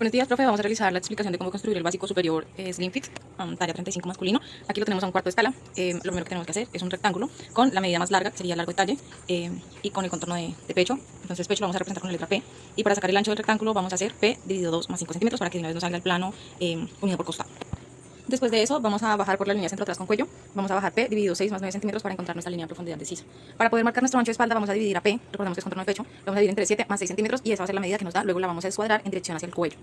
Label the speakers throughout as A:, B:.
A: Buenos días, profe. Vamos a realizar la explicación de cómo construir el básico superior Slim Fit, talla 35 masculino. Aquí lo tenemos a un cuarto de escala. Lo primero que tenemos que hacer es un rectángulo con la medida más larga, que sería el largo de talle, y con el contorno de pecho. Entonces pecho lo vamos a representar con la letra P. Y para sacar el ancho del rectángulo vamos a hacer P dividido 2 más 5 centímetros para que de una vez nos salga el plano unido por costado. Después de eso vamos a bajar por la línea centro atrás con cuello. Vamos a bajar P dividido 6 más 9 centímetros para encontrar nuestra línea de profundidad de sisa. Para poder marcar nuestro ancho de espalda vamos a dividir a P, recordemos que es contorno de pecho, lo vamos a dividir entre 7 más 6 centímetros y esa va a ser la medida que nos da. Luego la vamos a descuadrar en dirección hacia el cuello.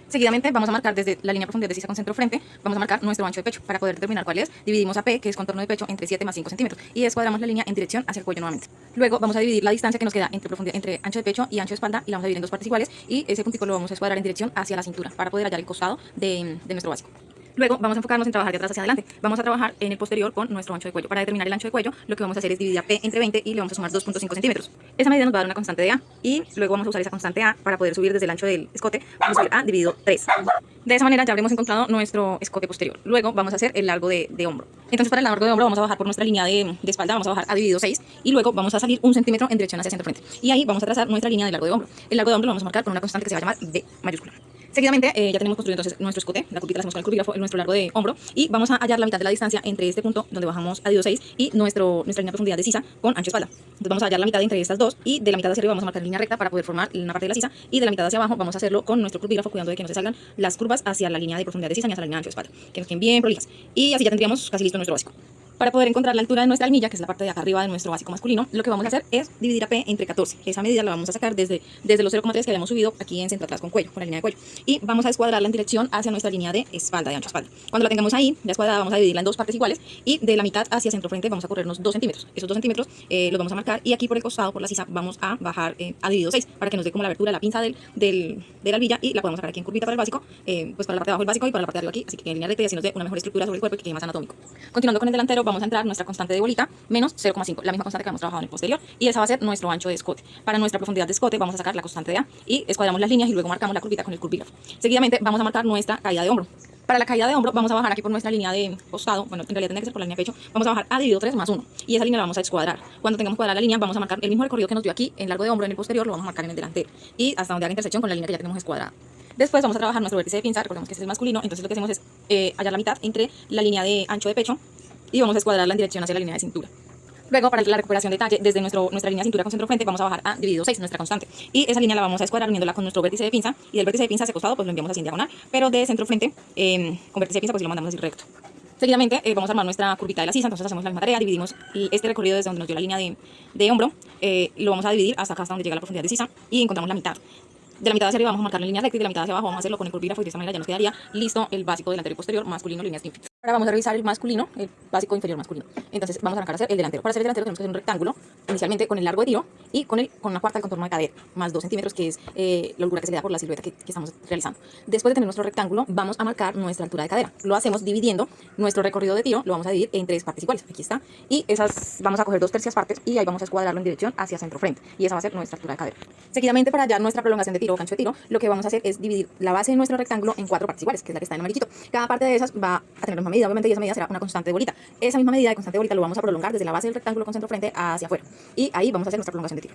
A: Seguidamente vamos a marcar desde la línea de profundidad de sisa con centro frente, vamos a marcar nuestro ancho de pecho. Para poder determinar cuál es, dividimos a P, que es contorno de pecho, entre 7 más 5 centímetros y descuadramos la línea en dirección hacia el cuello nuevamente. Luego vamos a dividir la distancia que nos queda entre ancho de pecho y ancho de espalda y la vamos a dividir en dos partes iguales y ese puntico lo vamos a descuadrar en dirección hacia la cintura para poder hallar el costado de nuestro básico. Luego vamos a enfocarnos en trabajar de atrás hacia adelante. Vamos a trabajar en el posterior con nuestro ancho de cuello. Para determinar el ancho de cuello, lo que vamos a hacer es dividir a P entre 20 y le vamos a sumar 2.5 centímetros. Esa medida nos va a dar una constante de A y luego vamos a usar esa constante A para poder subir desde el ancho del escote. Vamos a subir A dividido 3. De esa manera ya habremos encontrado nuestro escote posterior. Luego vamos a hacer el largo de hombro. Entonces para el largo de hombro vamos a bajar por nuestra línea de espalda, vamos a bajar A dividido 6 y luego vamos a salir 1 centímetro en dirección hacia centro frente. Y ahí vamos a trazar nuestra línea de largo de hombro. El largo de hombro lo vamos a marcar con una constante que se va a llamar D mayúscula. Seguidamente ya tenemos construido entonces nuestro escote, la curvita la hacemos con el curvígrafo, nuestro largo de hombro y vamos a hallar la mitad de la distancia entre este punto donde bajamos a dividido 6 y nuestra línea de profundidad de sisa con ancho de espalda. Entonces vamos a hallar la mitad entre estas dos y de la mitad hacia arriba vamos a marcar línea recta para poder formar una parte de la sisa y de la mitad hacia abajo vamos a hacerlo con nuestro curvígrafo cuidando de que no se salgan las curvas hacia la línea de profundidad de sisa ni hacia la línea de ancho de espalda, que nos queden bien prolijas y así ya tendríamos casi listo nuestro básico. Para poder encontrar la altura de nuestra almilla, que es la parte de acá arriba de nuestro básico masculino, lo que vamos a hacer es dividir a P entre 14. Esa medida la vamos a sacar desde los 0,3 que habíamos subido aquí en centro atrás con cuello, con la línea de cuello. Y vamos a descuadrarla en dirección hacia nuestra línea de espalda, de ancho de espalda. Cuando la tengamos ahí, ya escuadrada, vamos a dividirla en dos partes iguales y de la mitad hacia centro frente vamos a corrernos 2 centímetros. Esos 2 centímetros los vamos a marcar y aquí por el costado, por la sisa, vamos a bajar a dividido 6 para que nos dé como la abertura de la pinza de la albilla y la podemos sacar aquí en curvita para el básico, pues para la parte de abajo del básico y para la parte de arriba aquí, así que en línea recta y así nos dé una mejor estructura sobre el cuerpo y que quede más anatómico. Continuando con el delantero, vamos a entrar nuestra constante de bolita menos 0,5, la misma constante que hemos trabajado en el posterior y esa va a ser nuestro ancho de escote. Para nuestra profundidad de escote vamos a sacar la constante de A y escuadramos las líneas y luego marcamos la curvita con el curvígrafo. Seguidamente vamos a marcar nuestra caída de hombro. Para la caída de hombro vamos a bajar aquí por nuestra línea de costado, bueno, en realidad tendría que ser por la línea de pecho, vamos a bajar A dividido 3 más 1 y esa línea la vamos a descuadrar. Cuando tengamos cuadrada la línea vamos a marcar el mismo recorrido que nos dio aquí en largo de hombro en el posterior, lo vamos a marcar en el delantero y hasta donde haga intersección con la línea que ya tenemos escuadrada. Después vamos a trabajar nuestro vértice de pinza, recordemos que este es el masculino, entonces lo que hacemos es hallar la mitad entre la línea de ancho de pecho y vamos a escuadrarla en dirección hacia la línea de cintura. Luego, para la recuperación de talle, desde nuestra línea de cintura con centro frente, vamos a bajar a dividido 6, nuestra constante. Y esa línea la vamos a escuadrar uniéndola con nuestro vértice de pinza. Y del vértice de pinza hacia costado, pues lo enviamos así en diagonal. Pero de centro frente, con vértice de pinza, pues lo mandamos así recto. Seguidamente, vamos a armar nuestra curvita de la sisa. Entonces hacemos la misma tarea, dividimos este recorrido desde donde nos dio la línea de hombro. Lo vamos a dividir hasta acá, hasta donde llega la profundidad de sisa. Y encontramos la mitad. De la mitad hacia arriba vamos a marcar la línea recta y de la mitad hacia abajo vamos a hacerlo con el curvígrafo y de esta manera ya nos quedaría listo el básico delantero y posterior masculino, línea Slim Fit. Ahora vamos a revisar el masculino, el básico inferior masculino. Entonces vamos a arrancar a hacer el delantero. Para hacer el delantero tenemos que hacer un rectángulo, inicialmente con el largo de tiro y con una cuarta del contorno de cadera, más 2 centímetros, que es la holgura que se le da por la silueta que estamos realizando. Después de tener nuestro rectángulo, vamos a marcar nuestra altura de cadera. Lo hacemos dividiendo nuestro recorrido de tiro, lo vamos a dividir en 3 partes iguales. Aquí está. Y esas vamos a coger 2/3 partes y ahí vamos a escuadrarlo en dirección hacia centro frente. Y esa va a ser nuestra altura de cadera. Seguidamente, para hallar nuestra prolongación de tiro o cancho de tiro, lo que vamos a hacer es dividir la base de nuestro rectángulo en 4 partes iguales, que es la que está en amarillito. Cada parte de esas va a tener la misma medida, obviamente, y esa medida será una constante de bolita. Esa misma medida de constante de bolita lo vamos a prolongar desde la base del rectángulo con centro frente hacia afuera. Y ahí vamos a hacer nuestra prolongación de tiro.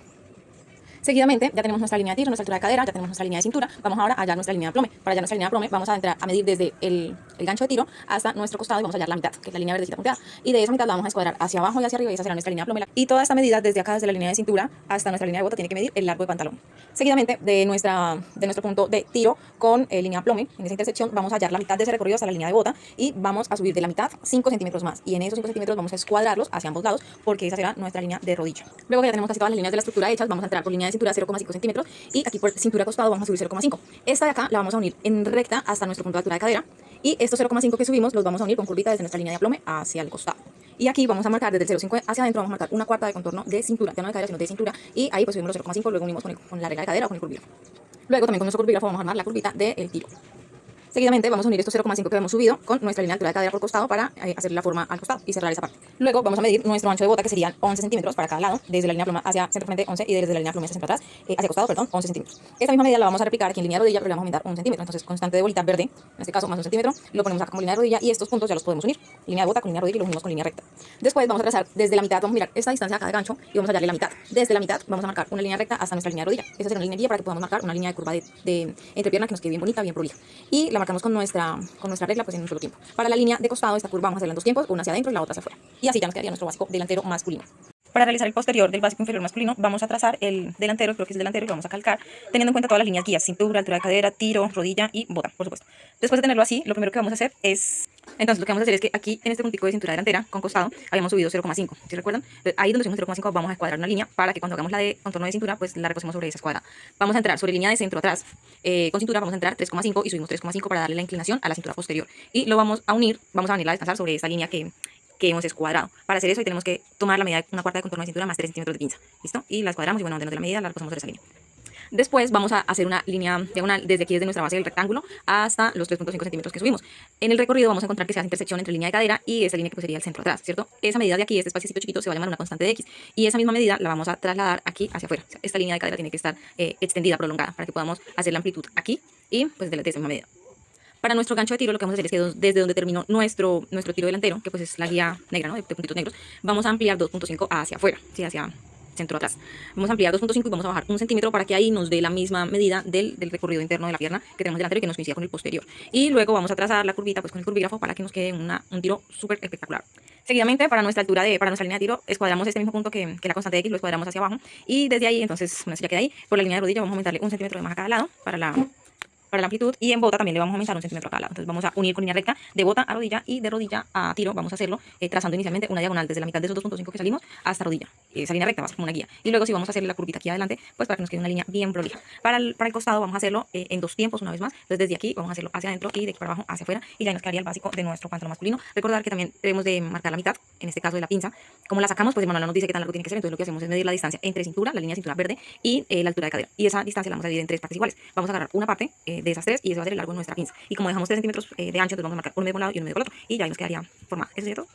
A: Seguidamente, ya tenemos nuestra línea de tiro, nuestra altura de cadera, ya tenemos nuestra línea de cintura. Vamos ahora a hallar nuestra línea de plome. Para hallar nuestra línea de plome, vamos a entrar a medir desde el gancho de tiro hasta nuestro costado y vamos a hallar la mitad, que es la línea verdecita punteada. Y de esa mitad la vamos a escuadrar hacia abajo y hacia arriba y esa será nuestra línea de plome. Y toda esta medida, desde acá, desde la línea de cintura hasta nuestra línea de bota, tiene que medir el largo de pantalón. Seguidamente, de nuestro punto de tiro con línea de plome, en esa intersección, vamos a hallar la mitad de ese recorrido hasta la línea de bota y vamos a subir de la mitad 5 centímetros más. Y en esos 5 centímetros vamos a escuadrarlos hacia ambos lados porque esa será nuestra línea de rodilla. Luego que ya tenemos casi todas las líneas de la estructura hechas, vamos a entrar por línea de cintura 0,5 centímetros y aquí por cintura costado vamos a subir 0,5. Esta de acá la vamos a unir en recta hasta nuestro punto de altura de cadera y estos 0,5 que subimos los vamos a unir con curvita desde nuestra línea de plome hacia el costado. Y aquí vamos a marcar desde el 0,5 hacia adentro, vamos a marcar una cuarta de contorno de cintura, ya no de cadera sino de cintura y ahí pues subimos los 0,5, luego unimos con la regla de cadera o con el curvígrafo. Luego también con nuestro curvígrafo vamos a armar la curvita del tiro. Seguidamente vamos a unir estos 0,5 que hemos subido con nuestra línea de altura de cadera por costado para hacerle la forma al costado y cerrar esa parte. Luego vamos a medir nuestro ancho de bota, que serían 11 centímetros para cada lado, desde la línea pluma hacia centro frente 11 y desde la línea pluma hacia centro atrás, hacia costado, perdón, 11 centímetros. Esta misma medida la vamos a replicar aquí en línea de rodilla, pero le vamos a aumentar 1 centímetro. Entonces, constante de bolita verde, en este caso más 1 centímetro, lo ponemos acá como línea de rodilla y estos puntos ya los podemos unir. Línea de bota con línea de rodilla y los unimos con línea recta. Después vamos a trazar desde la mitad, vamos a mirar esta distancia acá de gancho y vamos a hallarle la mitad. Desde la mitad vamos a marcar una línea recta hasta nuestra línea de rodilla. Esa será una línea guía para que podamos marcar una línea de curva de entrepierna que nos quede bien bonita, bien prolija. Y la marcamos con nuestra regla pues en un solo tiempo. Para la línea de costado, esta curva vamos a hacerla en 2 tiempos, una hacia adentro y la otra hacia afuera. Y así ya nos quedaría nuestro básico delantero masculino. Para realizar el posterior del básico inferior masculino, vamos a trazar el delantero, creo que es el delantero, y lo vamos a calcar, teniendo en cuenta todas las líneas guías: cintura, altura de cadera, tiro, rodilla y bota, por supuesto. Después de tenerlo así, lo primero que vamos a hacer es... Entonces, lo que vamos a hacer es que aquí, en este puntico de cintura delantera, con costado, habíamos subido 0,5, ¿sí recuerdan? Entonces, ahí donde subimos 0,5 vamos a escuadrar una línea para que cuando hagamos la de contorno de cintura, pues la reposemos sobre esa escuadra. Vamos a entrar sobre línea de centro atrás, con cintura vamos a entrar 3,5 y subimos 3,5 para darle la inclinación a la cintura posterior. Y lo vamos a venirla a descansar sobre esta línea que hemos escuadrado. Para hacer eso, tenemos que tomar la medida de una cuarta de contorno de cintura más 3 centímetros de pinza. ¿Listo? Y la escuadramos y bueno, donde nos dé la medida, la reposamos sobre esa línea. Después vamos a hacer una línea diagonal desde nuestra base del rectángulo hasta los 3,5 centímetros que subimos. En el recorrido vamos a encontrar que se hace intersección entre línea de cadera y esa línea que pues sería el centro atrás, ¿cierto? Esa medida de aquí, este espacio chiquito, se va a llamar una constante de X. Y esa misma medida la vamos a trasladar aquí hacia afuera. O sea, esta línea de cadera tiene que estar extendida, prolongada, para que podamos hacer la amplitud aquí y pues de esa misma medida. Para nuestro gancho de tiro, lo que vamos a hacer es que desde donde terminó nuestro tiro delantero, que pues es la guía negra, ¿no? de puntitos negros, vamos a ampliar 2,5 hacia afuera, ¿sí? Hacia centro atrás. Vamos a ampliar 2,5 y vamos a bajar 1 centímetro para que ahí nos dé la misma medida del recorrido interno de la pierna que tenemos delantero y que nos coincida con el posterior. Y luego vamos a trazar la curvita pues con el curvígrafo para que nos quede un tiro súper espectacular. Seguidamente, para nuestra línea de tiro, escuadramos este mismo punto que la constante de X, lo escuadramos hacia abajo. Y desde ahí, entonces, bueno, eso ya queda ahí. Por la línea de rodilla vamos a aumentarle 1 centímetro de más a cada lado para la amplitud, y en bota también le vamos a aumentar 1 centímetro a cada lado. Entonces vamos a unir con línea recta de bota a rodilla y de rodilla a tiro. Vamos a hacerlo trazando inicialmente una diagonal desde la mitad de esos 2,5 que salimos hasta rodilla. Esa línea recta va a ser como una guía. Y luego si vamos a hacerle la curvita aquí adelante, pues para que nos quede una línea bien prolija. Para el costado vamos a hacerlo en 2 tiempos una vez más. Entonces desde aquí vamos a hacerlo hacia adentro y de aquí para abajo hacia afuera. Y ya nos quedaría el básico de nuestro pantalón masculino. Recordar que también debemos de marcar la mitad, en este caso de la pinza. Como la sacamos, pues el manual nos dice qué tan largo tiene que ser. Entonces lo que hacemos es medir la distancia entre cintura, la línea de cintura verde, y la altura de cadera. Y esa distancia la vamos a dividir en 3 partes iguales. Vamos a agarrar una parte de esas 3 y eso va a ser el largo de nuestra pinza. Y como dejamos 3 centímetros de ancho, entonces vamos a marcar uno medio por un lado y uno medio por el otro. Y ya ahí nos quedaría formada. Eso sería todo.